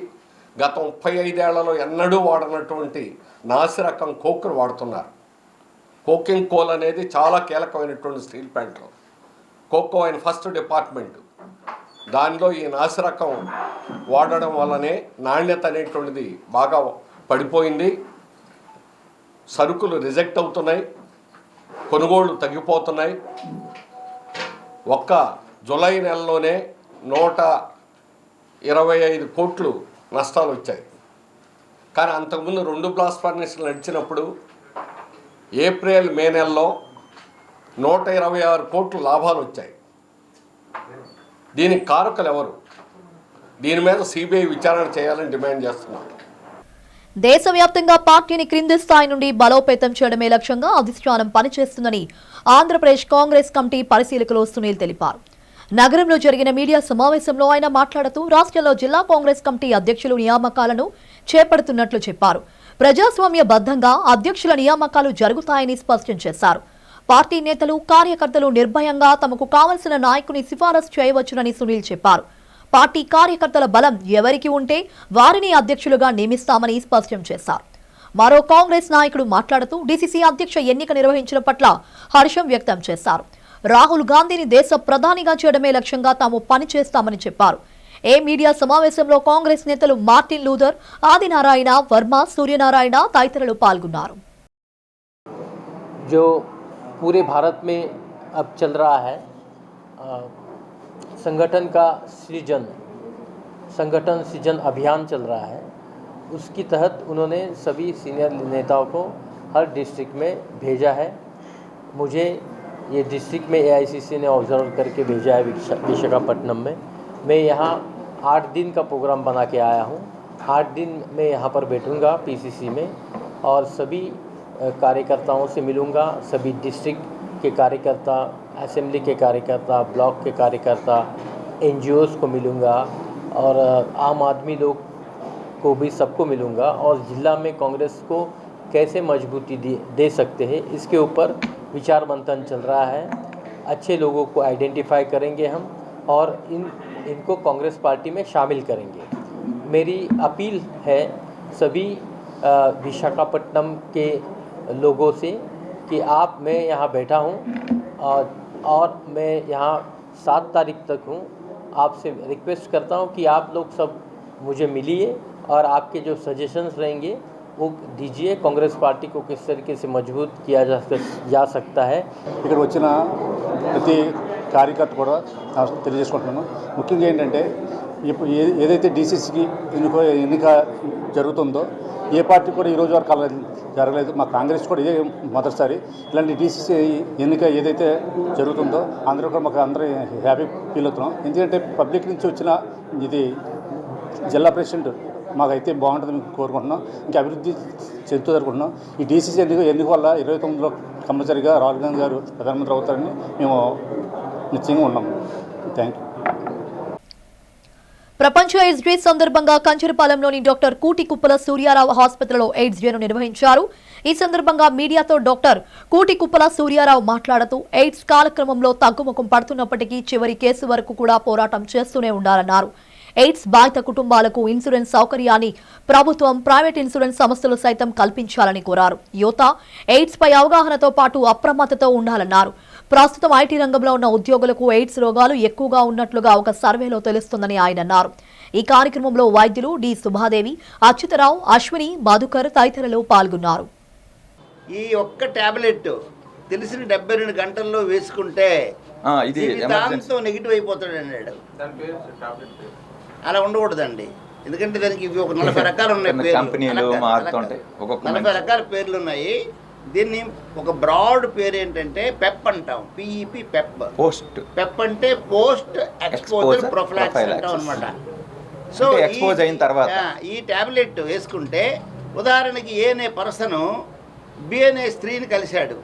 S10: గత 35 ఏళ్లలో ఎన్నడూ వాడనటువంటి నాసిరకం కోక్ను వాడుతున్నారు. కోకింగ్ కోల్ అనేది చాలా కీలకమైనటువంటి స్టీల్ ప్లాంట్లో కోకో అయిన ఫస్ట్ డిపార్ట్మెంట్ దానిలో ఈ నాసిరకం వాడడం వల్లనే నాణ్యత అనేటువంటిది బాగా పడిపోయింది. సరుకులు రిజెక్ట్ అవుతున్నాయి, కొనుగోళ్లు తగ్గిపోతున్నాయి. ఒక్క జూలై నెలలోనే 125 కోట్లు నష్టాలు వచ్చాయి. కానీ అంతకుముందు 2 బ్లాస్ట్ ఫర్నేసులు నడిచినప్పుడు ఏప్రిల్ మే నెలలో 126 కోట్లు లాభాలు వచ్చాయి. దీనికి కారకులు ఎవరు? దీని మీద సిబిఐ విచారణ చేయాలని డిమాండ్ చేస్తున్నాం.
S1: దేశవ్యాప్తంగా పార్టీని క్రింది స్థాయి నుండి బలోపేతం చేయడమే లక్ష్యంగా అధిష్టానం పనిచేస్తుందని ఆంధ్రప్రదేశ్ కాంగ్రెస్ కమిటీ పరిశీలకులు సునీల్ తెలిపారు. నగరంలో జరిగిన మీడియా సమావేశంలో ఆయన మాట్లాడుతూ రాష్ట్రంలో జిల్లా కాంగ్రెస్ కమిటీ అధ్యక్షులు నియామకాలను చేపడుతున్నట్లు చెప్పారు. ప్రజాస్వామ్యబద్ధంగా అధ్యక్షుల నియామకాలు జరుగుతాయని స్పష్టం చేశారు. పార్టీ నేతలు, కార్యకర్తలు నిర్భయంగా తమకు కావలసిన నాయకుని సిఫారసు చేయవచ్చునని సునీల్ చెప్పారు. పార్టీ కార్యకర్తల బలం ఎవరికి ఉంటే వారిని అధ్యక్షులుగా నియమిస్తామని స్పష్టం చేశారు. మరో కాంగ్రెస్ నాయకుడు మాట్లాడుతూ డీసీసీ అధ్యక్ష ఎన్నిక నిర్వహించడం పట్ల హర్షం వ్యక్తం చేశారు. రాహుల్ గాంధీని దేశ ప్రధానిగా చేయడమే లక్ష్యంగా తాము పనిచేస్తామని చెప్పారు. ఏ మీడియా సమావేశంలో కాంగ్రెస్ నేతలు మార్టిన్ లూథర్, ఆదినారాయణ, వర్మ, సూర్యనారాయణ తదితరులు పాల్గొన్నారు.
S11: जो पूरे भारत में अब चल रहा है, संगठन सृजन अभियान चल रहा है, उसके तहत उन्होंने सभी सीनियर नेताओं को हर डिस्ट्रिक्ट में भेजा है. मुझे ये डिस्ट्रिक्ट में एआईसीसी ने ऑब्जर्व करके भेजा है विशाखापट्टनम में. मैं यहाँ 8 दिन का प्रोग्राम बना के आया हूँ. 8 दिन मैं यहाँ पर बैठूँगा पीसीसी में और सभी कार्यकर्ताओं से मिलूँगा. सभी डिस्ट्रिक्ट के कार्यकर्ता, असेंबली के कार्यकर्ता, ब्लॉक के कार्यकर्ता, एनजीओज़ को मिलूँगा और आम आदमी लोग को भी सबको मिलूँगा. और जिला में कांग्रेस को कैसे मजबूती दे सकते हैं इसके ऊपर विचार मंथन चल रहा है. अच्छे लोगों को आइडेंटिफाई करेंगे हम और इनको कांग्रेस पार्टी में शामिल करेंगे. मेरी अपील है सभी विशाखापट्टनम के लोगों से कि मैं यहाँ बैठा हूँ और मैं यहाँ 7 तारीख तक हूँ. आपसे रिक्वेस्ट करता हूँ कि आप लोग सब मुझे मिलिए और आपके जो सजेशंस रहेंगे वो दीजिए. कांग्रेस पार्टी को किस तरीके से मजबूत किया जा सकता है.
S12: ఇక్కడ వచ్చిన ప్రతి కార్యకర్త కూడా తెలియజేసుకుంటున్నాను. ముఖ్యంగా ఏంటంటే ఇప్పుడు ఏదైతే డీసీసీకి ఎన్నిక జరుగుతుందో ఏ పార్టీ కూడా ఈ రోజు వరకు అలా జరగలేదు. మా కాంగ్రెస్ కూడా ఇదే మొదటిసారి ఇలాంటి డీసీసీ ఎన్నిక ఏదైతే జరుగుతుందో అందరూ కూడా మాకు అందరూ హ్యాపీ ఫీల్ అవుతున్నాం. ఎందుకంటే పబ్లిక్ నుంచి వచ్చిన ఇది జిల్లా ప్రెసిడెంట్ మాకైతే బాగుంటుందని కోరుకుంటున్నాం. ఇంకా అభివృద్ధి చెందుతూ జరుపుకుంటున్నాం. ఈ డీసీసీ ఎన్నిక వల్ల 29లో కంపల్సరీగా రాహుల్ గాంధీ గారు ప్రధానమంత్రి అవుతారని మేము నిశ్చయంగా ఉన్నాము. Thank you.
S1: ప్రపంచ ఎయిడ్స్ డే సందర్భంగా కంచరపాలెంలోని డాక్టర్ కూటికుప్పల సూర్యారావు ఆసుపత్రిలో ఎయిడ్స్ డేను నిర్వహించారు. ఈ సందర్భంగా మీడియాతో డాక్టర్ కూటికుప్పల సూర్యారావు మాట్లాడుతూ ఎయిడ్స్ కాలక్రమంలో తగ్గుముఖం పడుతున్నప్పటికీ చివరి కేసు వరకు కూడా పోరాటం చేస్తూనే ఉండాలన్నారు. ఎయిడ్స్ బాధిత కుటుంబాలకు ఇన్సూరెన్స్ సౌకర్యాన్ని ప్రభుత్వం, ప్రైవేట్ ఇన్సూరెన్స్ సంస్థలు సైతం కల్పించాలని కోరారు. యువత ఎయిడ్స్ పై అవగాహనతో పాటు అప్రమత్తతో ఉండాలన్నారు. ప్రస్తుతం ఐటీ రంగంలో ఉన్న ఉద్యోగులకు ఎయిడ్స్ రోగాలు ఎక్కువగా ఉన్నట్లుగా ఒక సర్వేలో తెలుస్తుందని ఆయన అన్నారు. ఈ కార్యక్రమంలో వైద్యులు డి సుభాదేవి, అచ్యుతరావు, అశ్విని, మధుకర్ తదితరులు పాల్గొన్నారు.
S13: ఈ ఒక్క టాబ్లెట్ తెలిసిన 72 గంటల్లో వేసుకుంటే జీవితాంతం నెగిటివ్ అయిపోతాడు అన్నాడు. అలా ఉండకూడదండి. ఎందుకంటే దానికి ఇవి ఒక 40 రకాలు ఉన్నాయి, 40 రకాల పేర్లు ఉన్నాయి. దీన్ని ఒక బ్రాడ్ పేరు ఏంటంటే పెప్ అంటాం. PEP PEP. పెప్ అంటే పోస్ట్ ఎక్స్పోజర్ ప్రొఫిలాక్సిస్ అంటాం అనమాట. సో ఈ టాబ్లెట్ వేసుకుంటే ఉదాహరణకి ఏ అనే పర్సను బి అనే స్త్రీని కలిశాడు.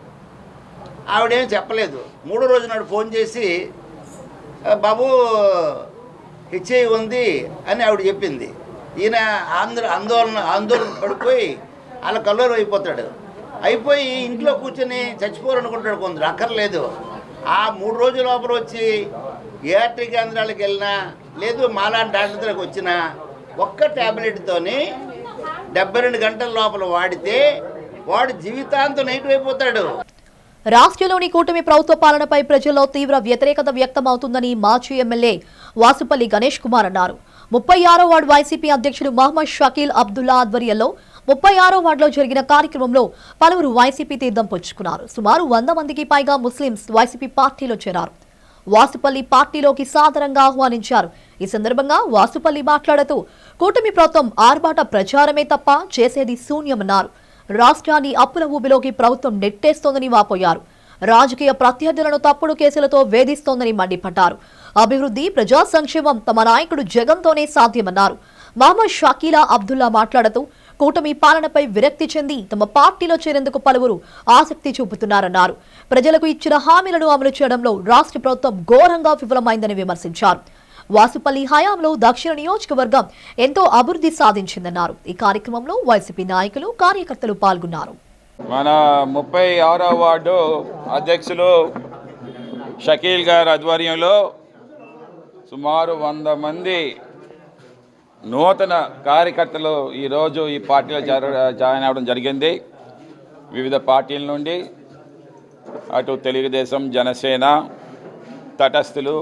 S13: ఆవిడేం చెప్పలేదు. 3వ రోజు నాడు ఫోన్ చేసి బాబు హెచ్ఐవి ఉంది అని ఆవిడ చెప్పింది. ఈయన ఆందోళన పడిపోయి అలా కల్లోలం అయిపోయి ఇంట్లో కూర్చొని చచ్చిపోవాలనుకుంటాడు కొందరు. అక్కర్లేదు. ఆ 3 రోజుల లోపల వచ్చి ఏఆర్టీ కేంద్రాలకు వెళ్ళినా లేదు మాలాంటి డాక్టర్ దగ్గరకు వచ్చినా ఒక్క ట్యాబ్లెట్తోని 72 గంటల లోపల వాడితే వాడు జీవితాంతం నెగిటివ్ అయిపోతాడు.
S1: రాష్ట్రంలోని కూటమి ప్రభుత్వ పాలనపై ప్రజల్లో తీవ్ర వ్యతిరేకత వ్యక్తమవుతుందని మాజీ ఎమ్మెల్యే వాసుపల్లి గణేష్ కుమార్ అన్నారు. 36వ వార్డు వైసీపీ అధ్యక్షుడు మహమ్మద్ షకీల్ అబ్దుల్లా ఆధ్వర్యంలో 36వ వార్డులో జరిగిన కార్యక్రమంలో పలువురు వైసీపీ తీర్థం పుచ్చుకున్నారు. సుమారు 100 మందికి పైగా ముస్లింస్ వైసీపీ పార్టీలో చేరారు. వాసుపల్లి పార్టీలోకి సాదరంగా ఆహ్వానించారు. ఈ సందర్భంగా వాసుపల్లి మాట్లాడుతూ కూటమి ప్రభుత్వం ఆర్భాట ప్రచారమే తప్ప చేసేది శూన్యమన్నారు. రాష్ట్రాన్ని అప్పుల ఊబిలోకి ప్రభుత్వం నెట్టేస్తోందని వాపోయారు. రాజకీయ ప్రత్యర్థులను తప్పుడు కేసులతో వేధిస్తోందని మండిపడ్డారు. అభివృద్ధి, ప్రజా సంక్షేమం తమ నాయకుడు జగన్తోనే సాధ్యమన్నారు. మహమ్మద్ షకీలా అబ్దుల్లా మాట్లాడుతూ కూటమి పాలనపై విరక్తి చెంది తమ పార్టీలో చేరేందుకు పలువురు ఆసక్తి చూపుతున్నారన్నారు. ప్రజలకు ఇచ్చిన హామీలను అమలు చేయడంలో రాష్ట్ర ప్రభుత్వం ఘోరంగా విఫలమైందని విమర్శించారు. వాసుపల్లి హయాంలో దక్షిణ నియోజకవర్గం ఎంతో అభివృద్ధి సాధించిందన్నారు. ఈ కార్యక్రమంలో వైసీపీ నాయకులు, కార్యకర్తలు పాల్గొన్నారు.
S6: మన 36వ వార్డు అధ్యక్షులు షకీల్ గారి ఆధ్వర్యంలో సుమారు 100 మంది నూతన కార్యకర్తలు ఈరోజు ఈ పార్టీలో జాయిన్ అవ్వడం జరిగింది. వివిధ పార్టీల నుండి అటు తెలుగుదేశం, జనసేన, తటస్థులు,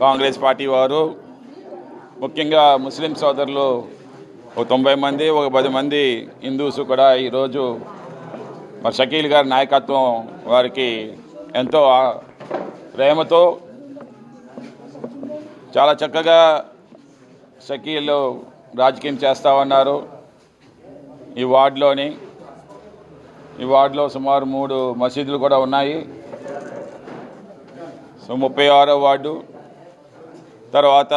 S6: కాంగ్రెస్ పార్టీ వారు, ముఖ్యంగా ముస్లిం సోదరులు ఒక 90 మంది, ఒక 10 మంది హిందూస్ కూడా ఈరోజు మరి షకీల్ గారి నాయకత్వం వారికి ఎంతో ప్రేమతో చాలా చక్కగా షకీల్ రాజకీయం చేస్తూ ఉన్నారు. ఈ వార్డులో సుమారు 3 మసీదులు కూడా ఉన్నాయి. సో 36వ వార్డు తర్వాత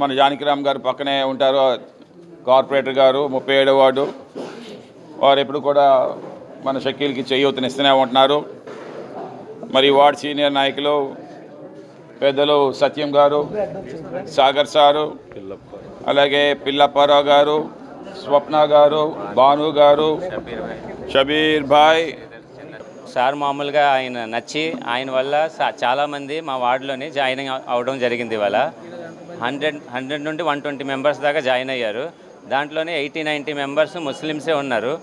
S6: మన జానకిరామ్ గారు పక్కనే ఉంటారు, కార్పొరేటర్ గారు 37వ వార్డు. వారు ఎప్పుడు కూడా మన షకీల్కి చేయూతనిస్తూనే ఉంటున్నారు. మరి వార్డు సీనియర్ నాయకులు పెద్దలు సత్యం గారు, సాగర్ సారు, అలాగే పిల్లప్పారావు గారు, స్వప్న గారు, భాను గారు, షబీర్ భాయ్
S14: సార్ మామూలుగా ఆయన నచ్చి ఆయన వల్ల చాలామంది మా వార్డులోనే జాయిన్ అవ్వడం జరిగింది. ఇవాళ 100 నుండి 120 మెంబర్స్ దాకా జాయిన్ అయ్యారు. దాంట్లోనే 80-90 మెంబర్స్ ముస్లిమ్సే ఉన్నారు.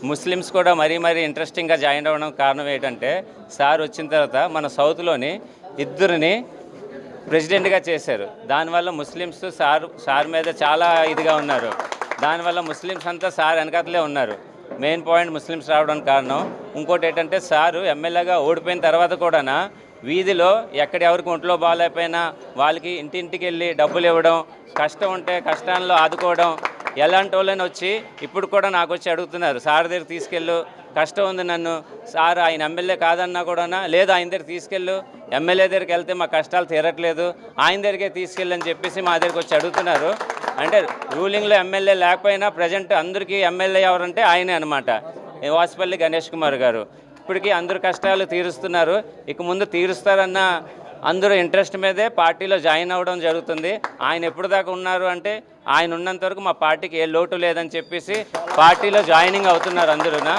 S14: ముస్లిమ్స్ కూడా మరీ ఇంట్రెస్టింగ్గా జాయిన్ అవ్వడం కారణం ఏంటంటే సార్ వచ్చిన తర్వాత మన సౌత్లోని 2 ప్రెసిడెంట్గా చేశారు. దానివల్ల ముస్లిమ్స్ సార్ మీద చాలా ఇదిగా ఉన్నారు. దానివల్ల ముస్లిమ్స్ అంతా సార్ వెనకాతలే ఉన్నారు. మెయిన్ పాయింట్ ముస్లిమ్స్ రావడానికి కారణం. ఇంకోటి ఏంటంటే సారు ఎమ్మెల్యేగా ఓడిపోయిన తర్వాత కూడా వీధిలో ఎక్కడ ఎవరికి ఒంట్లో బాగాలేకపోయినా వాళ్ళకి ఇంటింటికి వెళ్ళి డబ్బులు ఇవ్వడం, కష్టం ఉంటే కష్టాల్లో ఆదుకోవడం, ఎలాంటి వాళ్ళని వచ్చి ఇప్పుడు కూడా నాకు వచ్చి అడుగుతున్నారు, సార్ దగ్గర తీసుకెళ్ళు, కష్టం ఉంది నన్ను, సార్ ఆయన ఎమ్మెల్యే కాదన్నా కూడా లేదు ఆయన దగ్గర తీసుకెళ్ళు, ఎమ్మెల్యే దగ్గరికి వెళ్తే మా కష్టాలు తీరట్లేదు, ఆయన దగ్గరికే తీసుకెళ్ళని చెప్పేసి మా దగ్గరికి వచ్చి అడుగుతున్నారు. అంటే రూలింగ్లో ఎమ్మెల్యే లేకపోయినా ప్రజెంట్ అందరికీ ఎమ్మెల్యే ఎవరంటే ఆయనే అనమాట, వాసుపల్లి గణేష్ కుమార్ గారు. ఇప్పటికీ అందరు కష్టాలు తీరుస్తున్నారు, ఇక ముందు తీరుస్తారన్న అందరూ ఇంట్రెస్ట్ మీదే పార్టీలో జాయిన్ అవ్వడం జరుగుతుంది. ఆయన ఎప్పుడు దాకా ఉన్నారు అంటే ఆయన ఉన్నంత వరకు మా పార్టీకి ఏ లోటు లేదని చెప్పేసి పార్టీలో జాయినింగ్ అవుతున్నారు అందరూనా.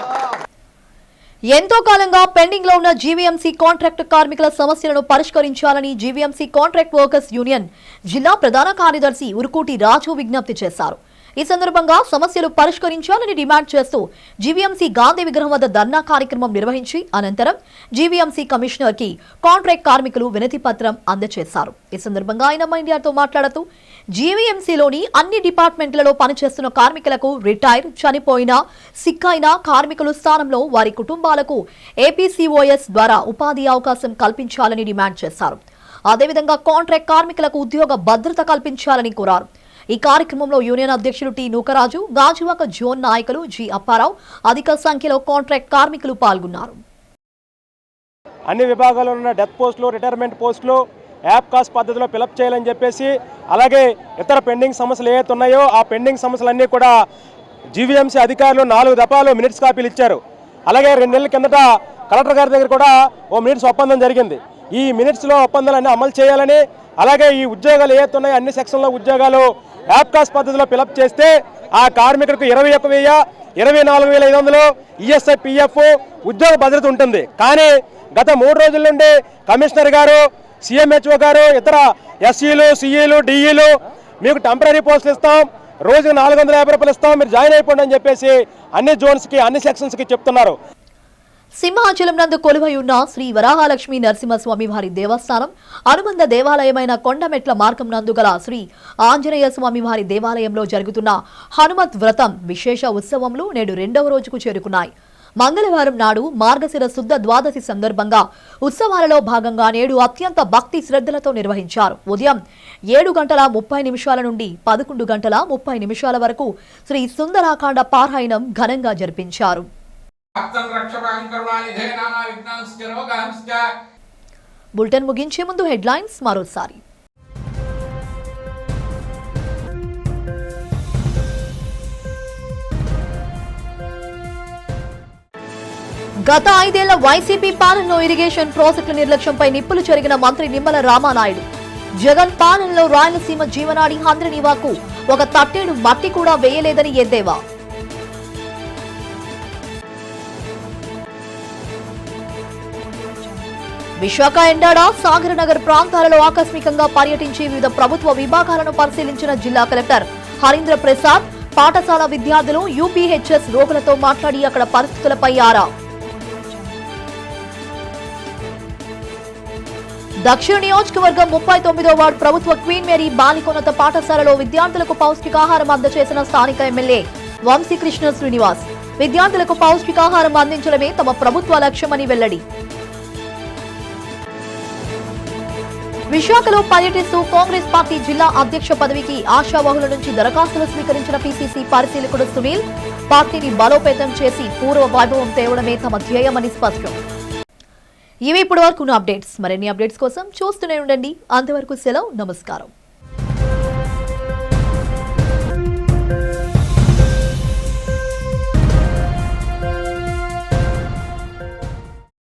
S1: ఎంతో కాలంగా పెండింగ్ లో ఉన్న జీవీఎంసీ కాంట్రాక్ట్ కార్మికుల సమస్యలను పరిష్కరించాలని జీవీఎంసీ కాంట్రాక్ట్ వర్కర్స్ యూనియన్ జిల్లా ప్రధాన కార్యదర్శి ఉరుకూటి రాజు విజ్ఞప్తి చేశారు. ఈ సందర్భంగా సమస్యలు పరిష్కరించాలని డిమాండ్ చేస్తూ జీవీఎంసీ గాంధీ విగ్రహం వద్ద ధర్నా కార్యక్రమం నిర్వహించి అనంతరం జీవీఎంసీ కమిషనర్ కి కాంట్రాక్ట్ కార్మికులు వినతి పత్రం అందజేశారు. ఈ సందర్భంగా ఆయన మీడియాతో మాట్లాడుతూ జీవీఎంసీలోని అన్ని డిపార్ట్మెంట్లలో పనిచేస్తున్న కార్మికులకు రిటైర్, చనిపోయిన, సిక్ అయిన కార్మికుల స్థానంలో వారి కుటుంబాలకు ఏపీసీఓఎస్ ద్వారా ఉపాధి అవకాశం కల్పించాలని డిమాండ్ చేశారు. అదేవిధంగా కాంట్రాక్ట్ కార్మికులకు ఉద్యోగ భద్రత కల్పించాలని కోరారు. ఈ కార్యక్రమంలో యూనియన్ అధ్యక్షులు టి నూకరాజు, గాజువాక జోన్ నాయకులు జి అప్పారావు, అధిక సంఖ్యలో కాంట్రాక్ట్ కార్మికులు పాల్గొన్నారు.
S15: అన్ని విభాగాల్లో ఉన్న డెత్ పోస్టులు, రిటైర్మెంట్ పోస్టులు యాప్ కాస్ట్ పద్ధతిలో ఫిలప్ చేయాలని చెప్పేసి, అలాగే ఇతర పెండింగ్ సమస్యలు ఏవైతే ఉన్నాయో ఆ పెండింగ్ సమస్యలన్నీ కూడా జీవీఎంసీ అధికారులు 4 దఫాలు మినిట్స్ కాపీలు ఇచ్చారు. అలాగే 2 నెలల కిందట కలెక్టర్ గారి దగ్గర కూడా ఓ మినిట్స్ ఒప్పందం జరిగింది. ఈ మినిట్స్లో ఒప్పందాలన్నీ అమలు చేయాలని, అలాగే ఈ ఉద్యోగాలు ఏవైతే ఉన్నాయో అన్ని సెక్షన్ల ఉద్యోగాలు యాప్ కాస్ట్ పద్ధతిలో ఫిలప్ చేస్తే ఆ కార్మికులకు 21,000, 24,500 ఈఎస్ఐ, పిఎఫ్ ఉద్యోగ భద్రత ఉంటుంది. కానీ గత 3 రోజుల నుండి కమిషనర్ గారు, సిఎంహెచ్ఓ గారు, ఇతర ఎస్సీలు, సిఈలు, డిఈలు మీకు టెంపరీ పోస్టులు ఇస్తాం, రోజుకు 450 రూపాయలు ఇస్తాం, మీరు జాయిన్ అయిపోండి అని చెప్పేసి అన్ని జోన్స్కి, అన్ని సెక్షన్స్కి చెప్తున్నారు.
S1: సింహాచలం నందు కొలువై ఉన్న శ్రీ వరాహలక్ష్మి నరసింహస్వామి వారి దేవస్థానం అనుబంధ దేవాలయమైన కొండమెట్ల మార్గం నందు గల శ్రీ ఆంజనేయ స్వామి వారి దేవాలయంలో జరుగుతున్న హనుమత్ వ్రతం విశేష ఉత్సవములు నేడు 2వ రోజుకు చేరుకున్నాయి. మంగళవారం నాడు మార్గశిర శుద్ధ ద్వాదశి సందర్భంగా ఉత్సవాలలో భాగంగా నేడు అత్యంత భక్తి శ్రద్ధలతో నిర్వహించారు. ఉదయం 7:30 నుండి 11:30 వరకు శ్రీ సుందరాకాండ పారాయణం ఘనంగా జరిపించారు. బులెటిన్ ముగించే ముందు హెడ్లైన్స్ మరోసారి. గత 5 ఏళ్ల వైసీపీ పాలనలో ఇరిగేషన్ ప్రాజెక్టుల నిర్లక్ష్యంపై నిప్పులు చెరిగిన మంత్రి నిమ్మల రామానాయుడు. జగన్ పాలనలో రాయలసీమ జీవనాడి హంద్రనీవాకు ఒక తట్టేడు మట్టి కూడా వేయలేదని ఎద్దేవా. విశాఖ ఎండాడ సాగర్ నగర్ ప్రాంతాలలో ఆకస్మికంగా పర్యటించి వివిధ ప్రభుత్వ విభాగాలను పరిశీలించిన జిల్లా కలెక్టర్ హరీంద్ర ప్రసాద్ పాఠశాల విద్యార్థులు యూపీహెచ్ఎస్ రోగులతో మాట్లాడి అక్కడ పరిస్థితులపై ఆరా. దక్షిణ నియోజకవర్గం 39వ వార్డు ప్రభుత్వ క్వీన్ మేరీ బాలికోన్నత పాఠశాలలో విద్యార్థులకు పౌష్టికాహారం అందజేసిన స్థానిక ఎమ్మెల్యే వంశీకృష్ణ శ్రీనివాస్. విద్యార్థులకు పౌష్టికాహారం అందించడమే తమ ప్రభుత్వ లక్ష్యమని వెల్లడి. విశాఖలో పర్యటిస్తూ కాంగ్రెస్ పార్టీ జిల్లా అధ్యక్ష పదవికి ఆశావహుల నుంచి దరఖాస్తులు స్వీకరించిన పీసీసీ పరిశీలకుడు సునీల్ పార్టీని బలోపేతం చేసి పూర్వ వైభవం తేవడమే తమ ధ్యేయమని స్పష్టం. ఇవి ఇప్పటి వరకు అప్డేట్స్. మరిన్ని అప్డేట్స్ కోసం చూస్తూనే ఉండండి. అంతవరకు సెలవు, నమస్కారం.